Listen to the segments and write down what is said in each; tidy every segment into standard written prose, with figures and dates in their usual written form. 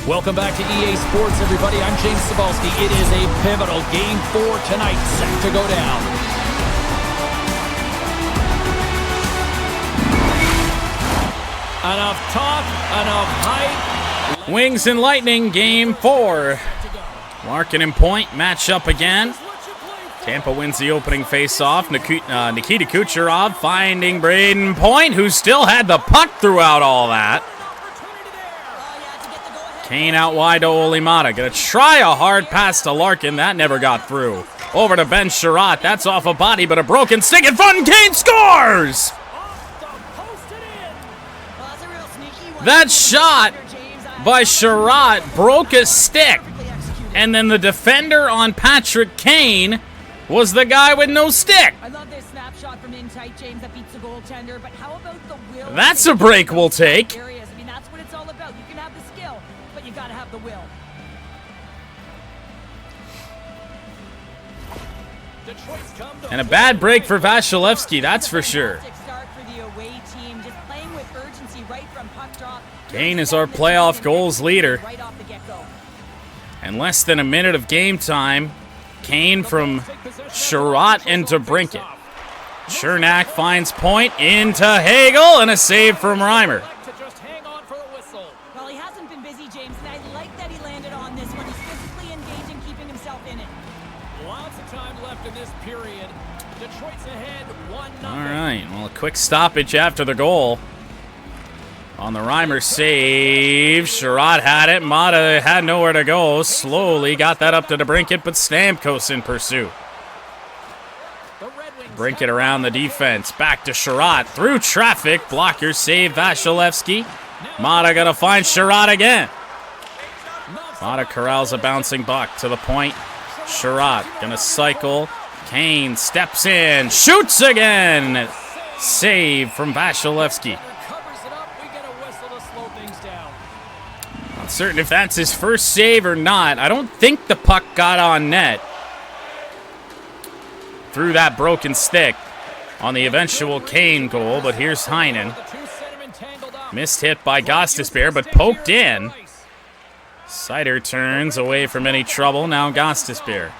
Welcome back to EA Sports, everybody. I'm James Cybulski. It is a pivotal Game 4 tonight, set to go down. Enough talk, enough hype. Wings and Lightning, Game 4. Larkin and Point match up again. Tampa wins the opening face-off. Nikita Kucherov finding Braden Point, who still had the puck throughout all that. Kane out wide to Olimata. Gonna try a hard pass to Larkin. That never got through. Over to Ben Sherratt. That's off a body, but a broken stick in front, and Kane scores! That shot by Sherratt broke a stick. And then the defender on Patrick Kane was the guy with no stick. I love this snapshot from in tight, James, that beats the goaltender, but how about the will? That's a break we'll take. I mean, that's what it's all about. You can have the skill, but you gotta have the will. And a bad break for Vasilevskiy, that's for sure. Kane is our playoff goals leader. And less than a minute of game time, Kane from Sherratt into Brinket. Chernak finds Point into Hagel, and a save from Reimer. Well, he hasn't been busy, James, and I like that he landed on this one. He's physically engaging, keeping himself in it. Lots of time left in this period. Detroit's ahead 1-0. All right, well, a quick stoppage after the goal. On the Reimer save, Sherratt had it. Mata had nowhere to go. Slowly got that up to DeBrincat, but Stamkos in pursuit. Brinket around the defense. Back to Sherratt. Through traffic. Blocker save Vasilevskiy. Mata gonna find Sherratt again. Mata corrals a bouncing buck to the point. Sherratt gonna cycle. Kane steps in. Shoots again. Save from Vasilevskiy. Not certain if that's his first save or not. I don't think the puck got on net. Through that broken stick on the eventual Kane goal, but here's Heinen. Missed hit by Gostisbehere, but poked in. Sider turns away from any trouble. Now Gostisbehere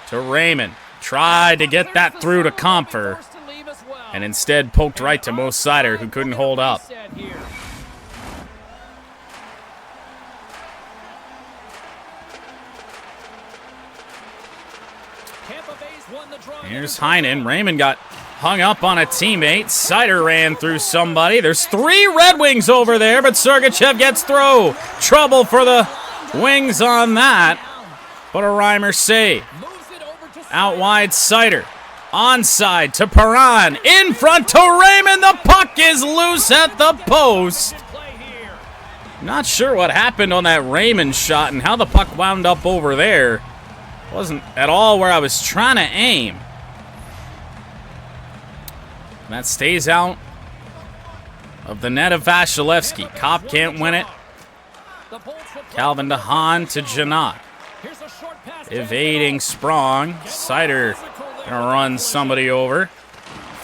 to Raymond. Tried to get that through to Comfer, and instead poked right to Mo Sider, who couldn't hold up. Here's Heinen. Raymond got hung up on a teammate. Sider ran through somebody. There's 3 Red Wings over there, but Sergachev gets through. Trouble for the Wings on that. But a Reimer save. Out wide, Sider. Onside to Perron. In front to Raymond. The puck is loose at the post. Not sure what happened on that Raymond shot and how the puck wound up over there. Wasn't at all where I was trying to aim. And that stays out of the net of Vasilevskiy. Kopp can't win it. Calvin DeHaan to Janot. Evading Sprong. Sider gonna run somebody over.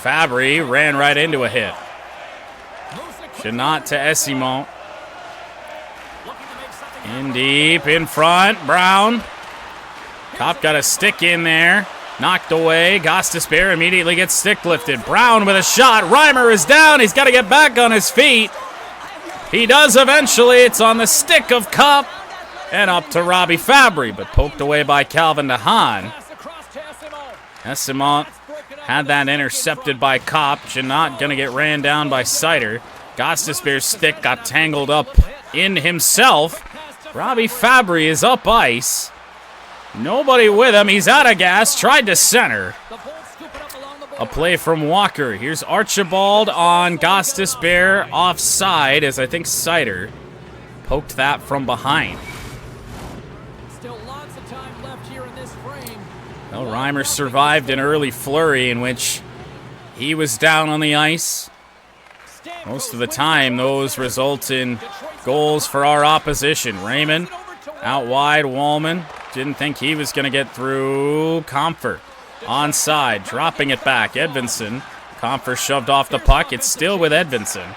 Fabry ran right into a hit. Janot to Esimont. In deep, in front, Brown. Kopp got a stick in there. Knocked away. Gostisbehere immediately gets stick lifted. Brown with a shot. Reimer is down. He's got to get back on his feet. He does eventually. It's on the stick of Kopp and up to Robbie Fabry, but poked away by Calvin DeHaan. Esimont had that intercepted by Kopp. Janot going to get ran down by Sider. Gostisbehere's stick got tangled up in himself. Robbie Fabry is up ice. Nobody with him. He's out of gas. Tried to center. A play from Walker. Here's Archibald on Gostisbehere offside, as I think Sider poked that from behind. Still lots of time left here in this frame. Well, Reimer survived an early flurry in which he was down on the ice. Most of the time, those result in goals for our opposition. Raymond out wide. Wallman didn't think he was going to get through. Comfer onside, dropping it back. Edvinsson. Comfer shoved off the puck. It's still with Edvinsson.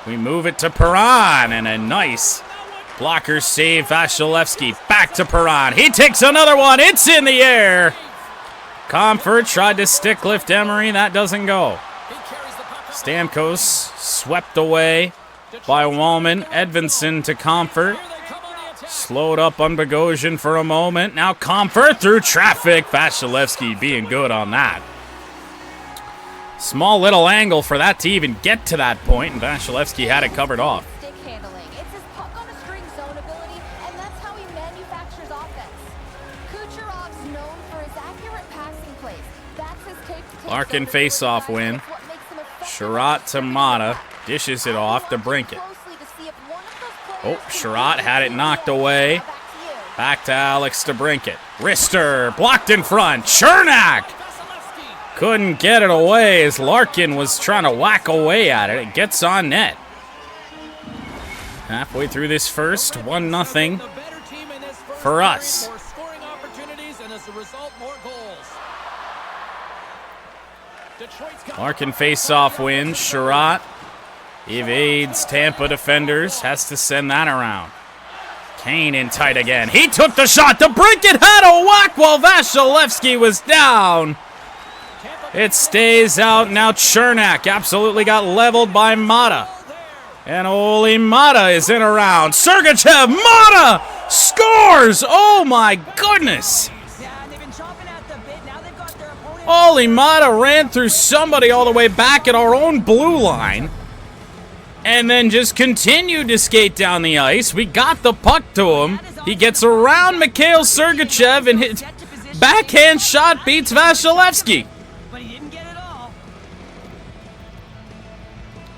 We move it to Perron, and a nice Blocker save, Vasilevsky. Back to Perron. He takes another one. It's in the air. Comfort tried to stick lift Emery. That doesn't go. Stamkos swept away by Wallman. Edvinsson to Comfort. Slowed up on Bogosian for a moment. Now Comfort through traffic. Vasilevsky being good on that. Small little angle for that to even get to that point, and Vasilevsky had it covered off. Stick handling. It's his puck on a string zone ability, and that's how he manufactures offense. Kucherov's known for his accurate passing plays. That's his tape. Larkin face-off win. Sherratt to Mata. Dishes it off to Brinkett. Oh, Sherratt had it knocked away. Back to Alex to Brinkett. Rister blocked in front. Chernak couldn't get it away as Larkin was trying to whack away at it. It gets on net. Halfway through this first, 1-0 for us. Larkin face-off win. Sherratt evades Tampa defenders. Has to send that around. Kane in tight again. He took the shot. The Brinkett had a whack while Vasilevsky was down. It stays out. Now Chernak absolutely got leveled by Mata. And Oli Mata is in around. Sergachev. Mata scores. Oh my goodness. Oli Mata ran through somebody all the way back at our own blue line. And then just continued to skate down the ice. We got the puck to him. He gets around Mikhail Sergachev and his backhand shot beats Vasilevsky.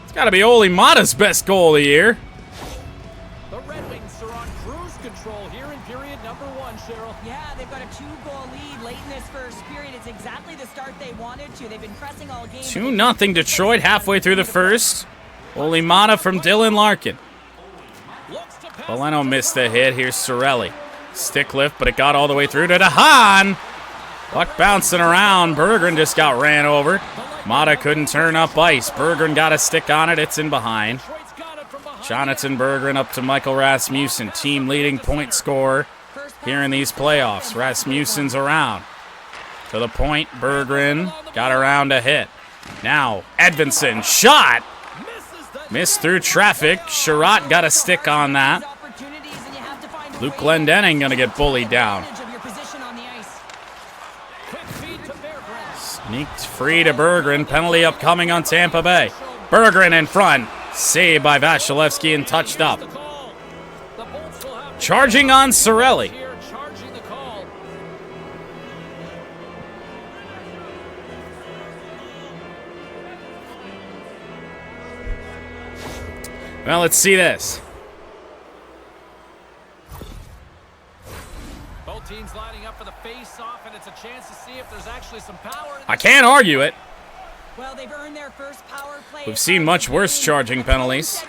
It's got to be Oli Mata's best goal of the year. The Red Wings are on cruise control here in period number 1, Cheryl. Yeah, they've got a 2-goal lead late in this first period. It's exactly the start they wanted to. They've been pressing all game. 2-0 Detroit halfway through the first. Oli Mata from Dylan Larkin. Poleno missed the hit. Here's Cirelli. Stick lift, but it got all the way through to DeHaan. Puck bouncing around. Berggren just got ran over. Mata couldn't turn up ice. Berggren got a stick on it. It's in behind. Jonathan Berggren up to Michael Rasmussen. Team leading point scorer here in these playoffs. Rasmussen's around. To the point. Berggren got around a hit. Now Edvinsson. Shot. Missed through traffic. Sherratt got a stick on that. Luke Glendening going to get bullied down. Sneaked free to Berggren. Penalty upcoming on Tampa Bay. Berggren in front. Saved by Vasilevsky and touched up. Charging on Cirelli. Well, let's see this. Both teams lining up for the face-off, and it's a chance to see if there's actually some power. I can't argue it. Well, they've earned their first power play. We've seen much worse charging penalties.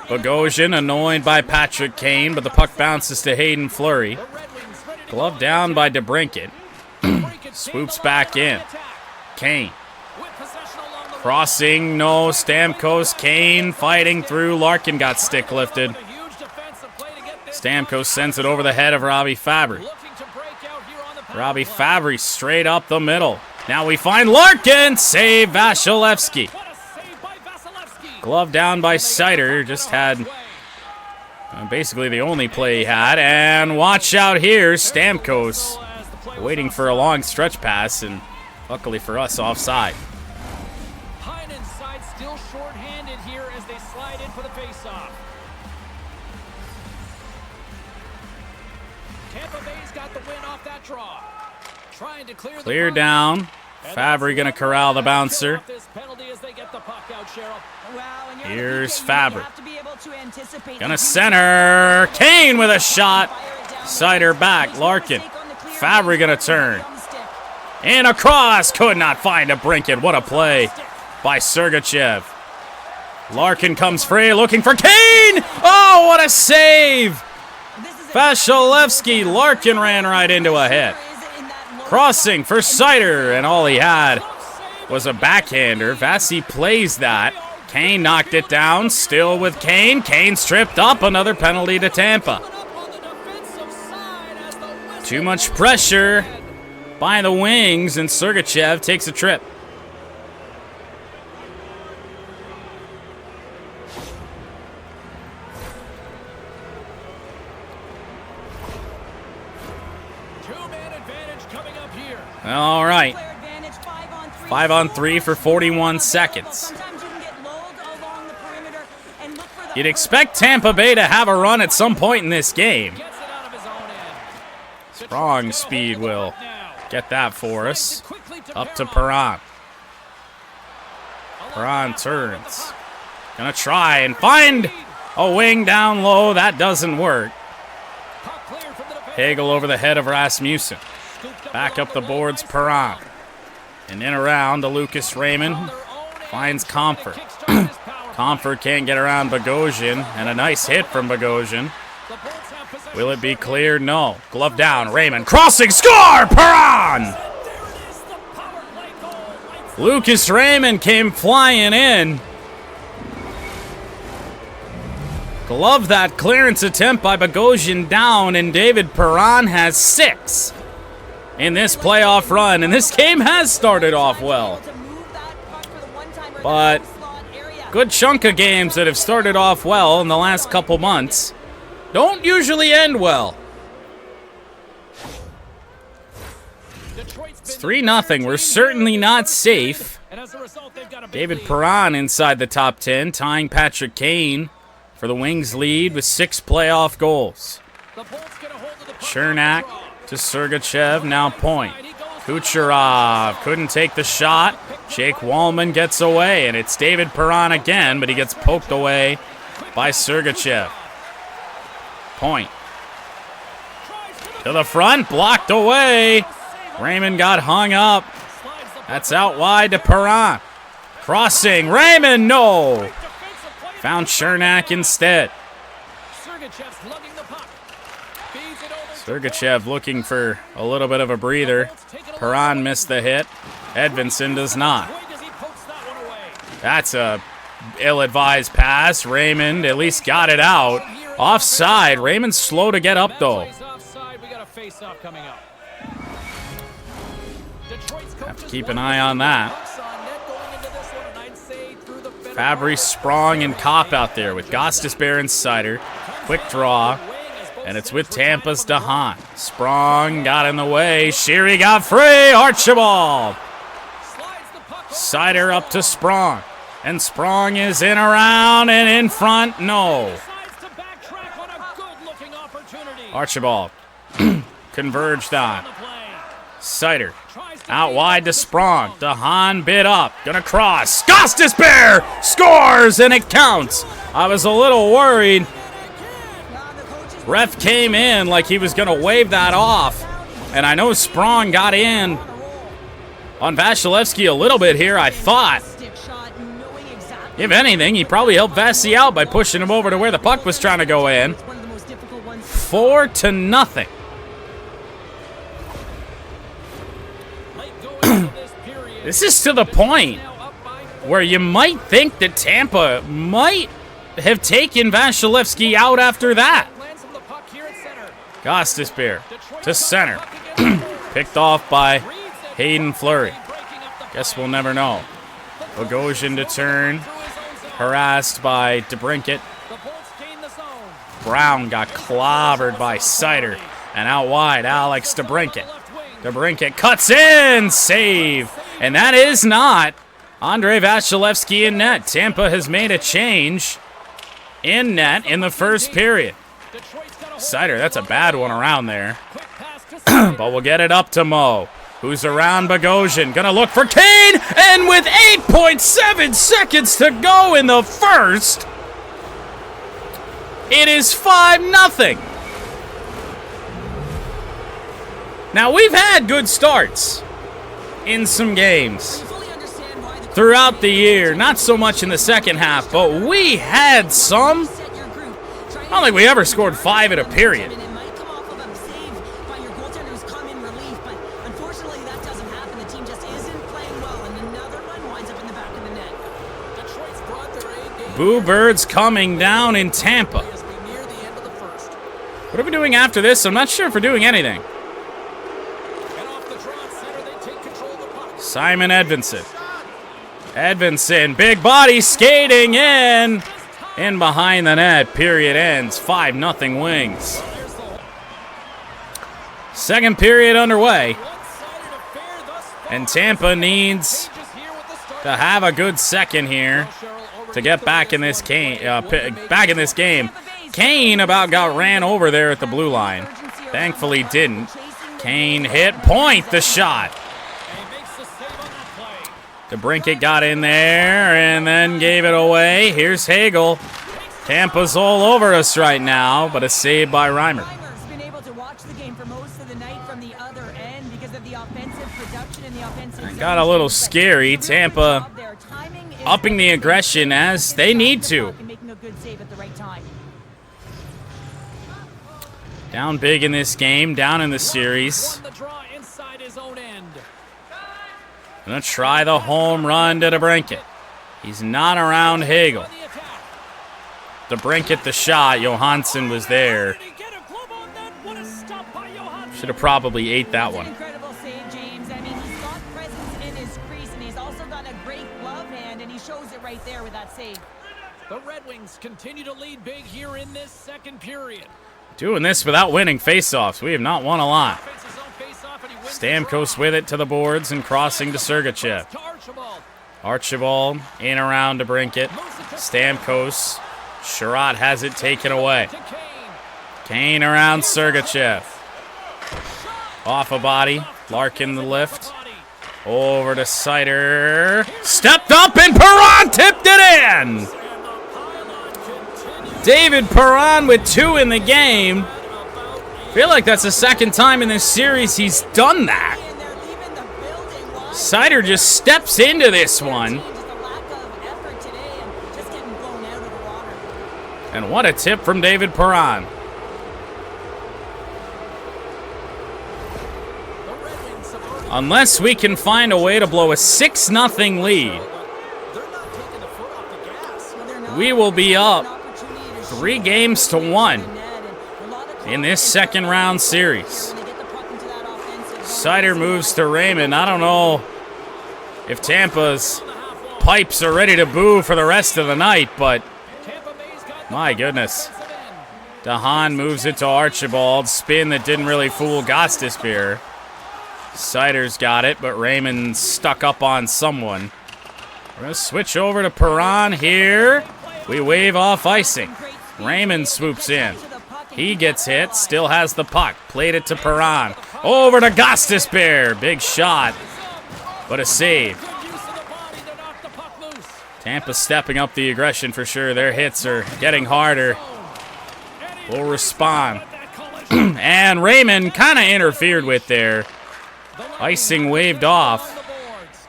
Bogosian annoyed by Patrick Kane, but the puck bounces to Hayden Fleury. Glove down by DeBrincat. Swoops back in. Kane. Crossing, no. Stamkos, Kane fighting through. Larkin got stick lifted. Stamkos sends it over the head of Robbie Fabry. Robbie Fabry straight up the middle. Now we find Larkin. Save Vasilevsky. Glove down by Seider. Just had basically the only play he had. And watch out here. Stamkos waiting for a long stretch pass. And luckily for us, offside. Still short-handed here as they slide in for the face-off. Tampa Bay's got the win off that draw. Trying to clear down. Fabry gonna corral the bouncer. Here's Fabry. Gonna center. Kane with a shot. Seider back. Larkin. Fabry gonna turn. And across. Could not find a Brinkett. What a play by Sergachev. Larkin comes free, looking for Kane! Oh, what a save! Vasilevsky. Larkin ran right into a hit. Crossing for Seider, and all he had was a backhander. Vasi plays that. Kane knocked it down. Still with Kane. Kane's tripped up. Another penalty to Tampa. Too much pressure by the Wings, and Sergachev takes a trip. All right. 5-on-3 for 41 seconds. You'd expect Tampa Bay to have a run at some point in this game. Strong speed will get that for us. Up to Perron. Perron turns. Gonna try and find a wing down low. That doesn't work. Hagel over the head of Rasmussen. Back up the boards, Perron. And in around to Lucas Raymond. Finds Comfort. Comfort can't get around Bogosian. And a nice hit from Bogosian. Will it be cleared? No. Glove down. Raymond crossing. Score! Perron! Lucas Raymond came flying in. Glove that clearance attempt by Bogosian down. And David Perron has 6 in this playoff run. And this game has started off well. But good chunk of games that have started off well in the last couple months don't usually end well. It's 3-0. We're certainly not safe. David Perron inside the top 10, tying Patrick Kane for the Wings lead with 6 playoff goals. Chernak to Sergachev, now point. Kucherov couldn't take the shot. Jake Wallman gets away, and it's David Perron again, but he gets poked away by Sergachev. Point. To the front, blocked away. Raymond got hung up. That's out wide to Perron. Crossing, Raymond, no! Found Chernak instead. Sergachev looking for a little bit of a breather. Perron missed the hit. Edvinsson does not. That's a ill-advised pass. Raymond at least got it out. Offside. Raymond's slow to get up, though. Have to keep an eye on that. Fabry, Sprong, and Kopp out there with Gostisbehere and Sider. Quick draw. And it's with Tampa's DeHaan. Sprong got in the way. Sheary got free. Archibald. Sider up to Sprong. And Sprong is in around and in front. No. Archibald. Converged on. Sider. Out wide to Sprong. DeHaan bid up. Gonna cross. Gostisbehere scores, and it counts. I was a little worried. Ref came in like he was gonna wave that off. And I know Sprong got in on Vasilevsky a little bit here, I thought. If anything, he probably helped Vasi out by pushing him over to where the puck was trying to go in. 4-0. This is to the point where you might think that Tampa might have taken Vasilevsky out after that. Gostisbehere to center. Picked off by Hayden Fleury. Guess we'll never know. Bogosian to turn. Harassed by DeBrincat. Brown got clobbered by Sider. And out wide, Alex DeBrincat. DeBrincat cuts in. Save. And that is not Andrei Vasilevsky in net. Tampa has made a change in net in the first period. Sider, that's a bad one around there. But we'll get it up to Mo, who's around Bogosian. Gonna look for Kane, and with 8.7 seconds to go in the first, it is 5-0. Now, we've had good starts in some games throughout the year. Not so much in the second half, but we had some. I don't think we ever scored 5 in a period. Boo Birds coming down in Tampa. As we near the end of the first. What are we doing after this? I'm not sure if we're doing anything. And off the draw at center, they take control of the puck. Simon Edvinsson. Edvinsson, big body skating in. In behind the net. Period ends. 5-0 Wings. There's the Second period underway. one-sided affair thus far. And Tampa needs Just here with the start. to have a good second here to get back in this game. Kane about got ran over there at the blue line. Thankfully didn't. Kane hit point the shot. And he makes the save on that play. DeBrincat got in there and then gave it away. Here's Hagel. Tampa's all over us right now, but a save by Reimer. Reimer's been able to watch the game for most of the night from the other end because of the offensive production and the offensive zone Got a little change, but scary. really good Tampa job there. Timing is upping the aggression as they need to. and making a good save at the right time. Down big in this game, down in the series. Won the draw inside his own end. Gonna try the home run to DeBrincat. He's not around Hagel. On the attack. DeBrincat the shot. Johansson was there. Did he get a glove on that? What a stop by Johansson. Should have probably ate that It's an one. incredible save, James. I mean, he's got presence in his crease, and he's also got a great glove hand, and he shows it right there with that save. The Red Wings continue to lead big here in this second period. Doing this without winning faceoffs. We have not won a lot. Faces his own face-off, and he wins the Stamkos draw. with it to the boards and crossing to Sergachev. To Archibald. Archibald in around DeBrincat. Stamkos. Sherratt has it taken away. To Kane. Kane around Sergachev. Off a body. Larkin the lift. Body. Over to Sider. Stepped up and Perron tipped it in. David Perron with 2 in the game. Feel like that's the second time in this series he's done that. And they're leaving the building wide. Sider just steps into this one. Just a lack of effort today and just getting blown out of the water. And what a tip from David Perron. The Red Wings have already Unless we can find a way to blow a 6-0 lead, they're not taking the foot off the gas. Well, they're not. we will be up An opportunity to 3 shoot games to 1 the net, and a lot of in this second round series. when they get the puck into that offensive zone. Sider moves to Raymond. I don't know if Tampa's pipes are ready to boo for the rest of the night, but Tampa Bay's got the my goodness. defensive end. Dahan moves it to Archibald. Spin that didn't really fool Gostisbehere. Sider's got it, but Raymond stuck up on someone. We're going to switch over to Perron here. We wave off icing. Raymond swoops in. He gets hit, still has the puck. Played it to Perron. Over to Gostisbehere. Big shot, but a save. Good use of the body to knock the puck loose. Tampa stepping up the aggression for sure. Their hits are getting harder. We'll respond. That collision. And Raymond kind of interfered with there. Icing waved off. On the boards.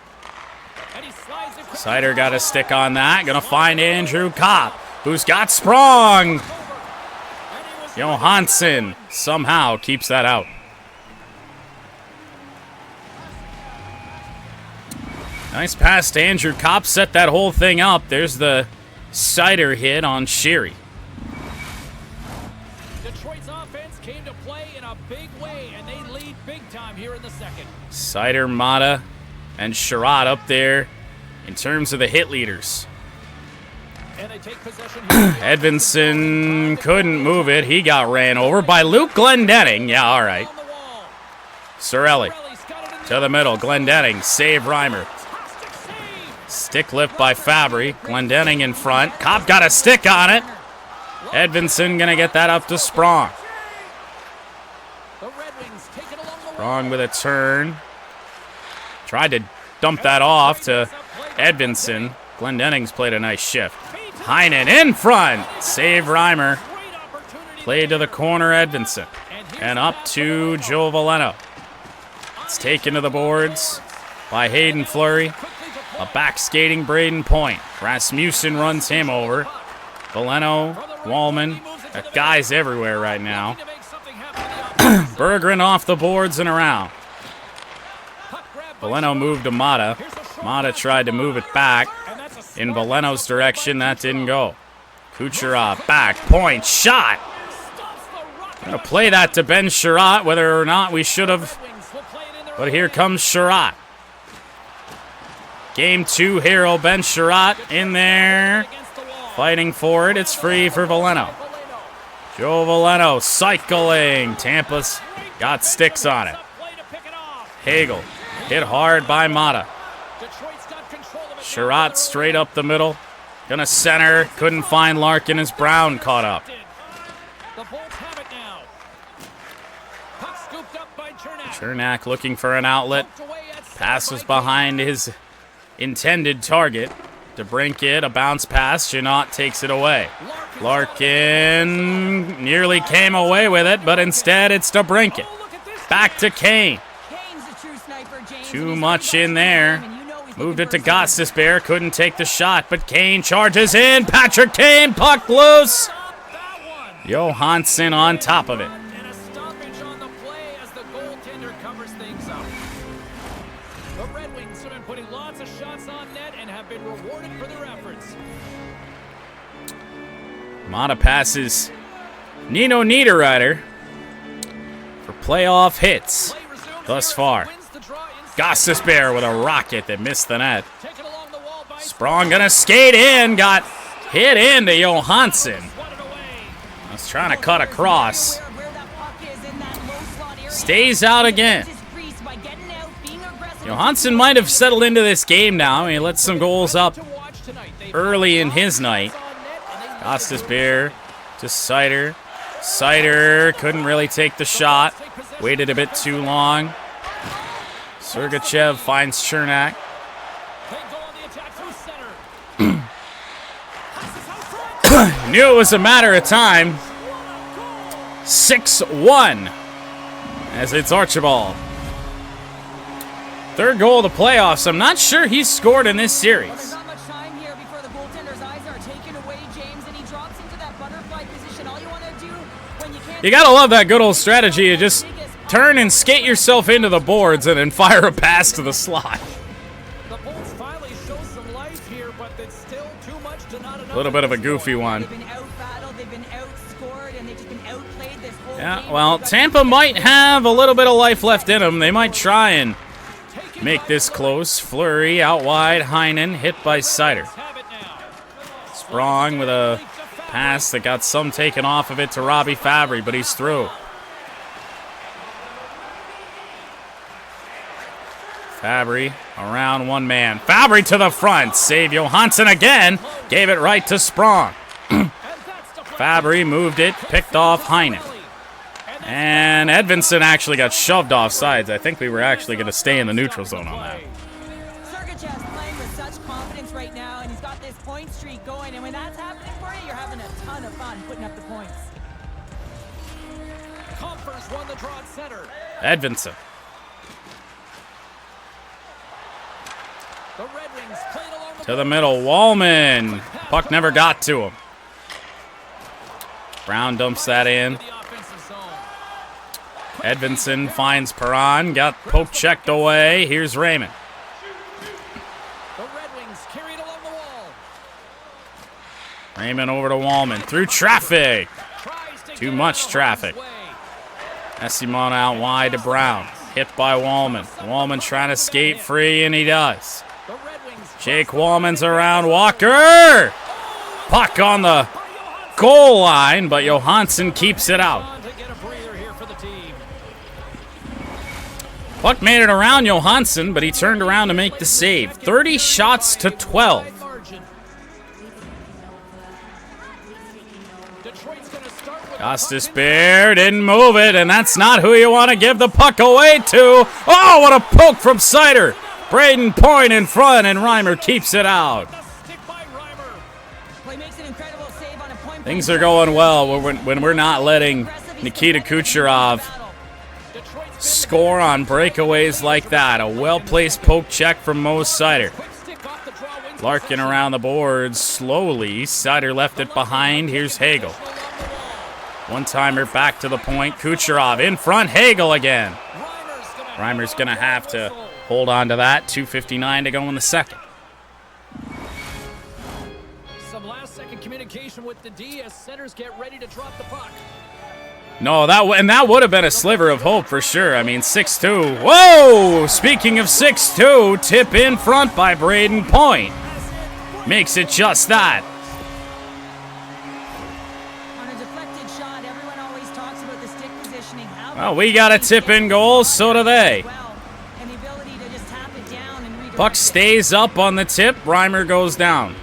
And he slides it quickly. Sider got a stick on that. Gonna find Andrew Kopp, who's got Sprong. Johansson somehow keeps that out. Nice pass to Andrew Kopp. Set that whole thing up. There's the Sider hit on Sheary. Detroit's offense came to play in a big way, and they lead big time here in the second. Sider, Mata, and Sherratt up there in terms of the hit leaders. And they take possession here. Edvinsson couldn't move it. He got ran over by Luke Glendening. Yeah, all right. On the wall. Sorelli Pirelli's got it in to the middle. Glendening, save Reimer. fantastic save. Stick lift by Fabry. Glendening in front. Kopp got a stick on it. Edvinsson gonna get that up to Sprong. The Red Wings take it along the wall. Sprong with a turn. Tried to dump that off to Edvinsson. Glendening's played a nice shift. Heinen in front. Save Reimer. Great opportunity. Played to the corner, Edvinsson. And up to Joe Veleno. It's taken to the boards by Hayden Fleury. A back skating Braden Point. Rasmussen runs him over. Veleno, Wallman. Got guys everywhere right now. To make something happen on the offense. Berggren off the boards and around. Puck grab by Veleno moved to Mata. Mata tried to move it back. and that's a in Veleno's direction. That didn't go. Kucherov, back, point, shot. Gonna play that to Ben Sherratt, whether or not we should have. But here comes Sherratt. Game 2 hero Ben Sherratt in there. Fighting for it. It's free for Veleno. Joe Veleno cycling. Tampa's got sticks on it. Hagel hit hard by Mata. Sherratt straight up the middle. Gonna center. Couldn't find Larkin as Brown caught up. Chernak looking for an outlet. Passes behind his intended target. DeBrincat, a bounce pass. Janot takes it away. Larkin nearly came away with it, but instead it's DeBrincat. Back to Kane. Too much in there. Moved it to Gostisbehere. Couldn't take the shot, but Kane charges in. Patrick Kane, puck loose. Johansson on top of it. Mata passes Nino Niederreiter for playoff hits thus far. Gostisbehere with a rocket that missed the net. Sprong gonna skate in, got hit into Johansson. I was trying to cut across. Stays out again. Johansson might have settled into this game now. He let some goals up early in his night. Gostisbehere to Seider. Seider couldn't really take the shot. Waited a bit too long. Sergachev finds Chernak. Knew it was a matter of time. 6-1 as it's Archibald. Third goal of the playoffs. I'm not sure he's scored in this series. You gotta love that good old strategy. You just turn and skate yourself into the boards and then fire a pass to the slot. A little bit of a goofy one. Yeah, well, Tampa might have a little bit of life left in them. They might try and make this close. Fleury out wide. Heinen hit by Seider. Sprong with a pass that got some taken off of it to Robbie Fabry, but he's through. Fabry around one man. Fabry to the front. Save Johansson again. Gave it right to Sprong. Fabry moved it. Picked off Heinen. And Edvinsson actually got shoved off sides. I think we were actually going to stay in the neutral zone on that. Sergachev's playing with such confidence right now, and he's got this point streak going. And when that's happening for you, you're having a ton of fun putting up the points. Compers won the draw at center. Edvinsson. The Red Wings played along To the middle. Wallman. Puck never got to him. Brown dumps that in. Edvinsson finds Perron. Got poke checked away. Here's Raymond. The Red Wings carried along the wall. Raymond over to Wallman. Through traffic. Too much traffic. Essimon out wide to Brown. Hit by Wallman. Wallman trying to skate free, and he does. Jake Wallman's around Walker. Puck on the goal line, but Johansson keeps it out. Puck made it around Johansson, but he turned around to make the save. 30 shots to 12. Gostisbehere didn't move it, and that's not who you want to give the puck away to. Oh, what a poke from Seider. Braden Point in front, and Reimer keeps it out. Things are going well when we're not letting Nikita Kucherov score on breakaways like that. A well-placed poke check from Mo Seider. Larkin around the boards slowly. Seider left it behind. Here's Hagel. One-timer back to the point. Kucherov in front. Hagel again. Reimer's going to have to hold on to that. 2:59 to go in the second. Some last-second communication with the D as centers get ready to drop the puck. No, that would have been a sliver of hope for sure. I mean, 6-2. Whoa! Speaking of 6-2, tip in front by Braden Point. Makes it just that. On a deflected shot, everyone always talks about the stick positioning. Well, we got a tip in goal, so do they. And the ability to just tap it down and redirect Puck stays up on the tip. Reimer goes down.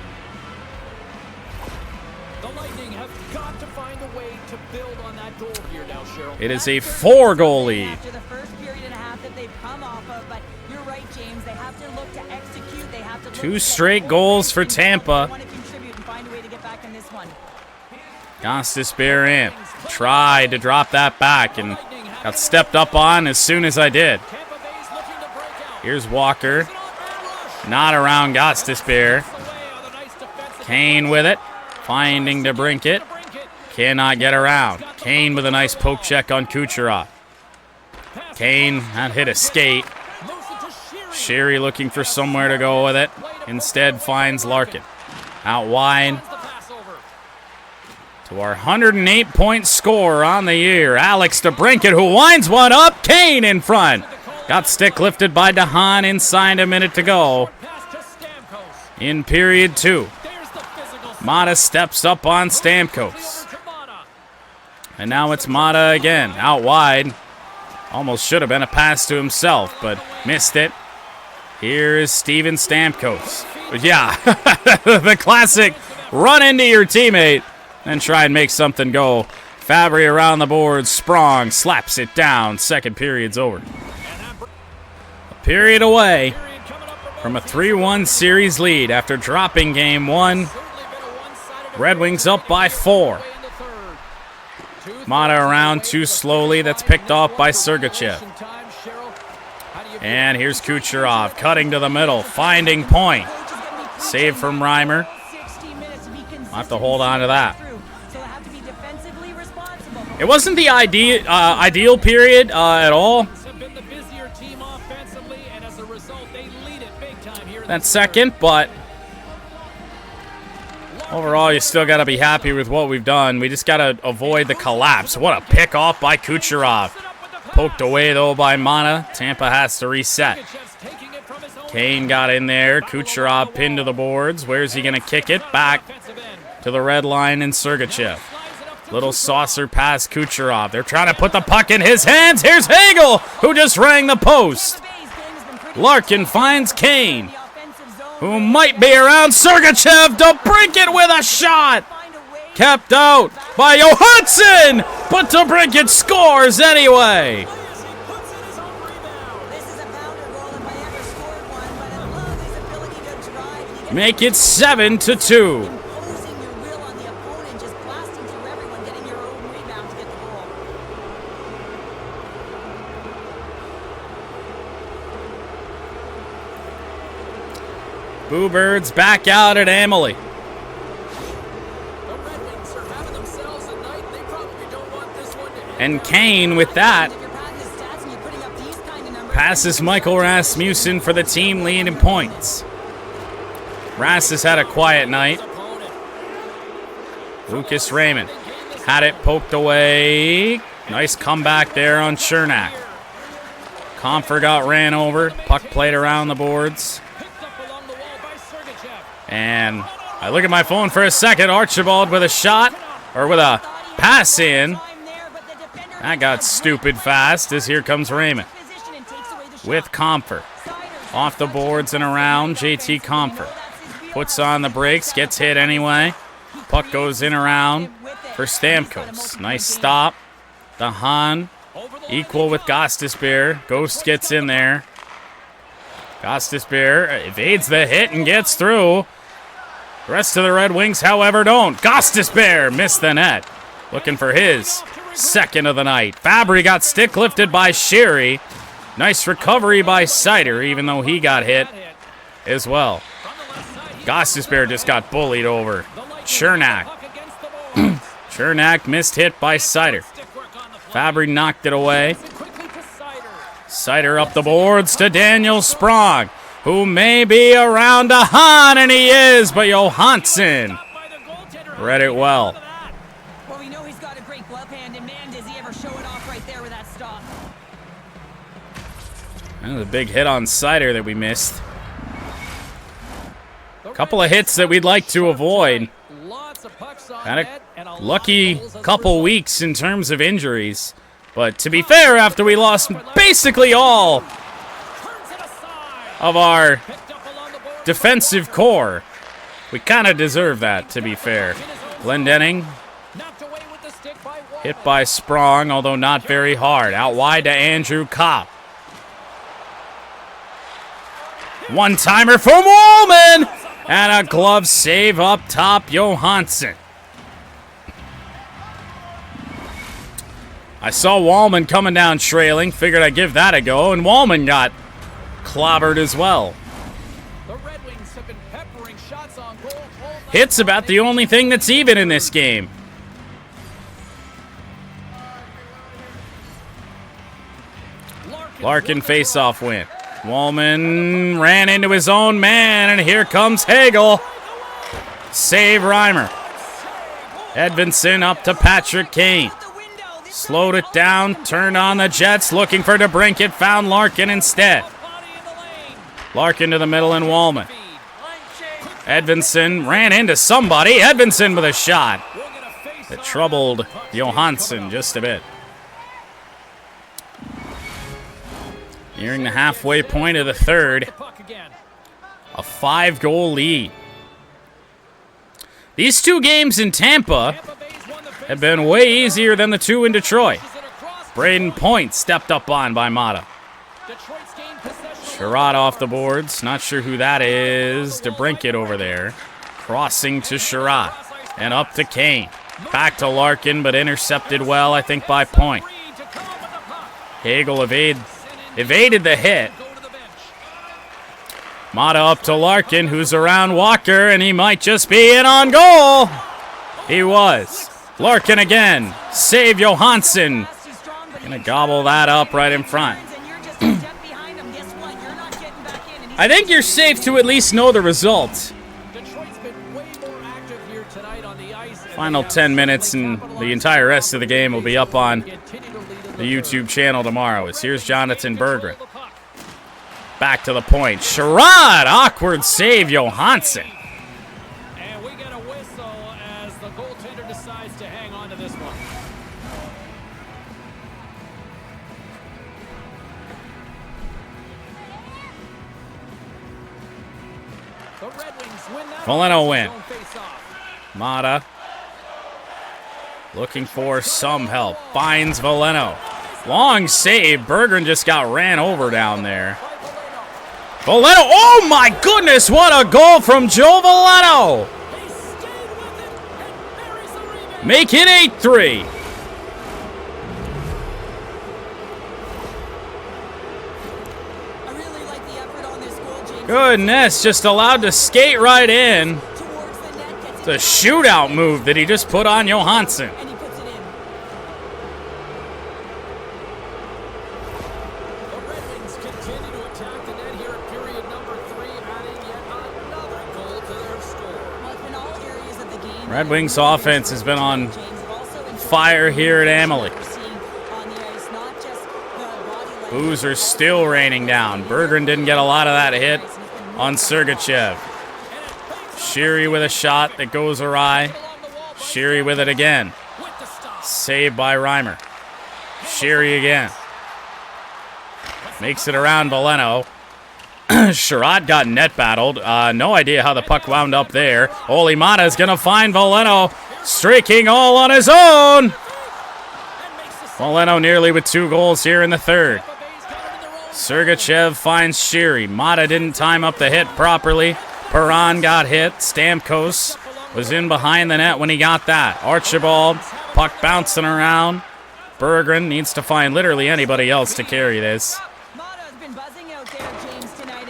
The Lightning have got to find a way to build on that goal here now, Cheryl. It is a 4-goal lead. after the first period and a half that they've come off of, but you're right, James. They have to look to execute. They have to look 2 to straight goals for Tampa. They want to contribute and find a way to get back in this one. Gostisbehere in. Tried to drop that back and got stepped up on as soon as I did. Tampa Bay's looking to break out. Here's Walker. Not around Gostisbehere. Kane with it. Finding DeBrincat. Cannot get around. Kane with a nice poke check on Kucherov. Kane had hit a skate. Sherry looking for somewhere to go with it. Instead finds Larkin. Out wide. To our 108-point scorer on the year, Alex DeBrincat, who winds one up. Kane in front. Got stick lifted by DeHaan inside a minute to go. In period 2. Mata steps up on Stamkos. And now it's Mata again. Out wide. Almost should have been a pass to himself, but missed it. Here is Steven Stamkos. But yeah, the classic run into your teammate and try and make something go. Fabry around the board. Sprong slaps it down. Second period's over. A period away from a 3-1 series lead after dropping game 1. Red Wings up by 4. Mata around too slowly. That's picked off by Sergachev. And here's Kucherov cutting to the middle, finding Point. Save from Reimer. I'll have to hold on to that. It wasn't the ideal period at all. That second, but overall, you still got to be happy with what we've done. We just got to avoid the collapse. What a pick off by Kucherov. Poked away, though, by Mata. Tampa has to reset. Kane got in there. Kucherov pinned to the boards. Where's he going to kick it? Back to the red line and Sergachev. Little saucer pass Kucherov. They're trying to put the puck in his hands. Here's Hagel, who just rang the post. Larkin finds Kane, who might be around Sergachev. DeBrincat with a shot. Kept out by Johansson, but DeBrincat scores anyway. Make it 7-2. Boo Birds back out at Amalie. And Kane with that passes Michael Rasmussen for the team lead in points. Ras has had a quiet night. Lucas Raymond had it poked away. Nice comeback there on Chernak. Comfer got ran over. Puck played around the boards. And I look at my phone for a second. Archibald with a shot, or with a pass in. That got stupid fast as here comes Raymond. With Comfer. Off the boards and around. JT Comfer. Puts on the brakes. Gets hit anyway. Puck goes in around for Stamkos. Nice stop. DeHaan. Equal with Gostisbehere. Ghost gets in there. Gostisbehere evades the hit and gets through. The rest of the Red Wings, however, don't. Gostisbehere missed the net. Looking for his second of the night. Fabry got stick lifted by Sherry. Nice recovery by Sider, even though he got hit as well. Gostisbehere just got bullied over. Chernak. Chernak missed hit by Sider. Fabry knocked it away. Sider up the boards to Daniel Sprong, who may be around DeHaan, and he is, but Johansson Read it well. Well, we know he's got a great glove hand, and man, does he ever show it off right there with that stop. That was a big hit on Sider that we missed. A couple of hits that we'd like to avoid. Had a lucky couple weeks in terms of injuries. But to be fair, after we lost basically all of our defensive core, we kind of deserve that, to be fair. Glendening hit by Sprong, although not very hard. Out wide to Andrew Kopp. One-timer from Wallman! And a glove save up top, Johansson. I saw Wallman coming down trailing, figured I'd give that a go, and Wallman got clobbered as well. Hit's about the only thing that's even in this game. Larkin face-off win. Wallman ran into his own man, and here comes Hagel. Save Reimer. Edvinson up to Patrick Kane. Slowed it down, turned on the Jets, looking for DeBrincat, found Larkin instead. Larkin to the middle and Wallman. Edvinson ran into somebody. Edvinson with a shot that troubled Johansson just a bit. Nearing the halfway point of the third. A 5-goal lead. These two games in Tampa have been way easier than the two in Detroit. Braden Point stepped up on by Mata. Sherrod off the boards. Not sure who that is. DeBrincat over there. Crossing to Sherrod. And up to Kane. Back to Larkin, but intercepted well, I think, by Point. Hagel evaded the hit. Mata up to Larkin, who's around Walker, and he might just be in on goal. He was. Larkin again. Save Johansson. Gonna gobble that up right in front. I think you're safe to at least know the result. Final 10 minutes and the entire rest of the game will be up on the YouTube channel tomorrow. Here's Jonathan Berggren. Back to the point. Sherrod! Awkward save, Johansson. And we get a whistle as the goaltender decides to hang on to this one. The Red Wings win that. Valeno win. Mata looking for some help. Finds Valeno. Long save. Berggren just got ran over down there. Valeno. Oh my goodness, what a goal from Joe Valeno. Make it 8-3. Goodness, just allowed to skate right in. It's a shootout move that he just put on Johansson. Red Wings offense has been on fire here at Amalie. Boozer still raining down. Berggren didn't get a lot of that hit on Sergachev. Sheary with a shot that goes awry. Sheary with it again. Saved by Reimer. Sheary again. Makes it around Valeno. Sherrod got net battled. No idea how the puck wound up there. Oli Mata is going to find Valeno streaking all on his own. Valeno nearly with 2 goals here in the third. Sergachev finds Sheary. Mata didn't time up the hit properly. Perron got hit. Stamkos was in behind the net when he got that. Archibald, puck bouncing around. Berggren needs to find literally anybody else to carry this.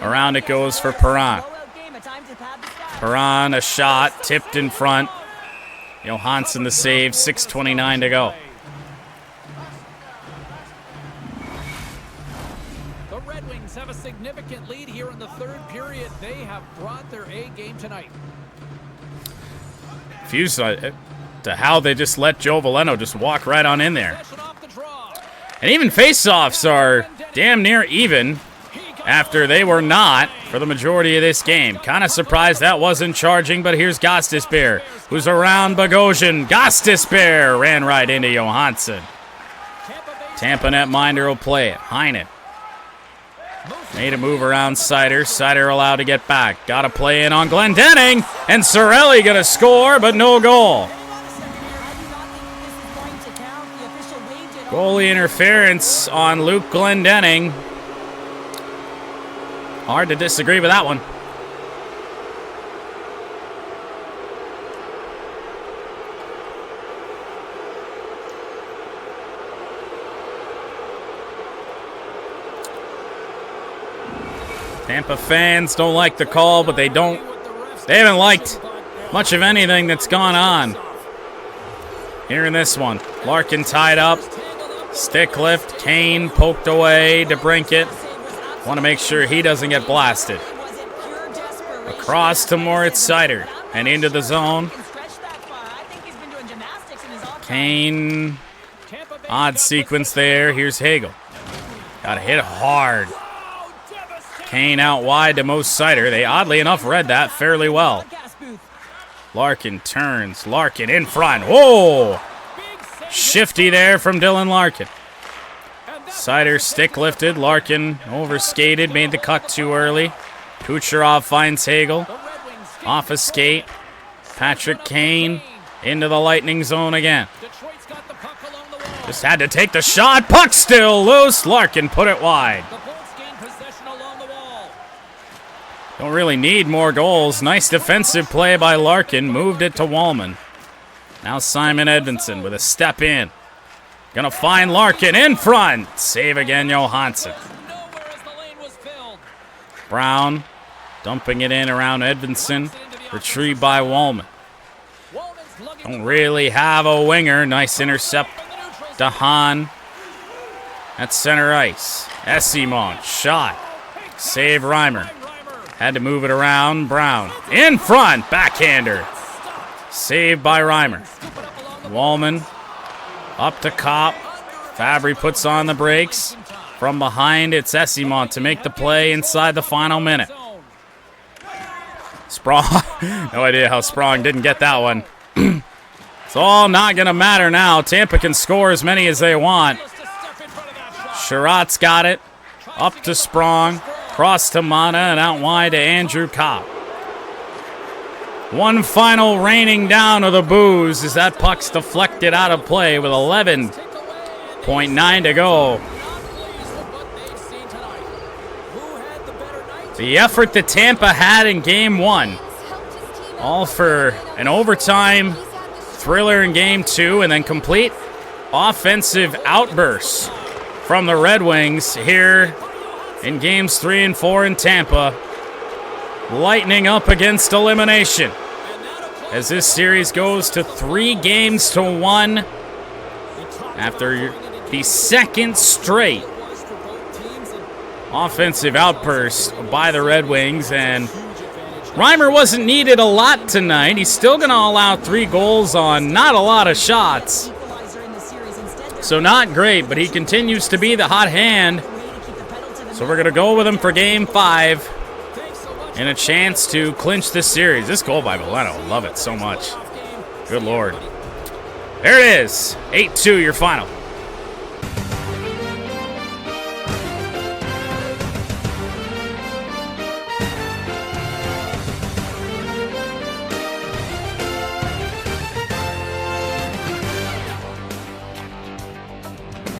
Around it goes for Perron. Perron, a shot, tipped in front. Johansson the save, 6:29 to go. The Red Wings have a significant lead here in the third period. They have brought their A game tonight. confused to how they just let Joe Veleno just walk right on in there. And even face-offs are damn near even after they were not for the majority of this game. Kind of surprised that wasn't charging, but here's Gostisbehere, who's around Bogosian. Gostisbehere ran right into Johansson. Tampa netminder will play it. Heinen made a move around Seider. Seider allowed to get back. Got to play in on Glendening, and Cirelli going to score, but no goal. Goalie interference on Luke Glendening. Hard to disagree with that one. Tampa fans don't like the call, but they haven't liked much of anything that's gone on here in this one. Larkin tied up. Stick lift. Kane poked away. DeBrincat. Want to make sure he doesn't get blasted. Across to Moritz Seider and into the zone. Kane. Odd sequence there. Here's Hagel. Got to hit hard. Kane out wide to Mo Seider. They oddly enough read that fairly well. Larkin turns. Larkin in front. Whoa! Shifty there from Dylan Larkin. Seider stick lifted. Larkin overskated. Made the cut too early. Kucherov finds Hagel. Off a skate. Patrick Kane into the Lightning zone again. Just had to take the shot. Puck still loose. Larkin put it wide. Don't really need more goals. Nice defensive play by Larkin. Moved it to Wallman. Now Simon Edvinsson with a step in. Gonna find Larkin in front. Save again, Johansson. Brown dumping it in around Edvinsson. Retrieved by Wallman. Don't really have a winger. Nice intercept. Dahan at center ice. Esimon shot. Save Reimer. Had to move it around. Brown in front. Backhander. Saved by Reimer. Wallman up to Kopp. Fabry puts on the brakes. From behind, it's Esimon to make the play inside the final minute. Sprong. No idea how Sprong didn't get that one. It's all not going to matter now. Tampa can score as many as they want. Sherratt's got it. Up to Sprong. Cross to Mana and out wide to Andrew Kopp. One final raining down of the booze as that puck's deflected out of play with 11.9 to go. The effort that Tampa had in Game 1. All for an overtime thriller in Game 2 and then complete offensive outbursts from the Red Wings here in Games 3 and 4 in Tampa. Lightning up against elimination as this series goes to 3-1 after the second straight offensive outburst by the Red Wings. And Reimer wasn't needed a lot tonight. He's still going to allow 3 goals on not a lot of shots. So not great, but he continues to be the hot hand. So we're going to go with him for Game 5 and a chance to clinch this series. This goal by Veleno, love it so much. Good Lord. There it is, 8-2 your final.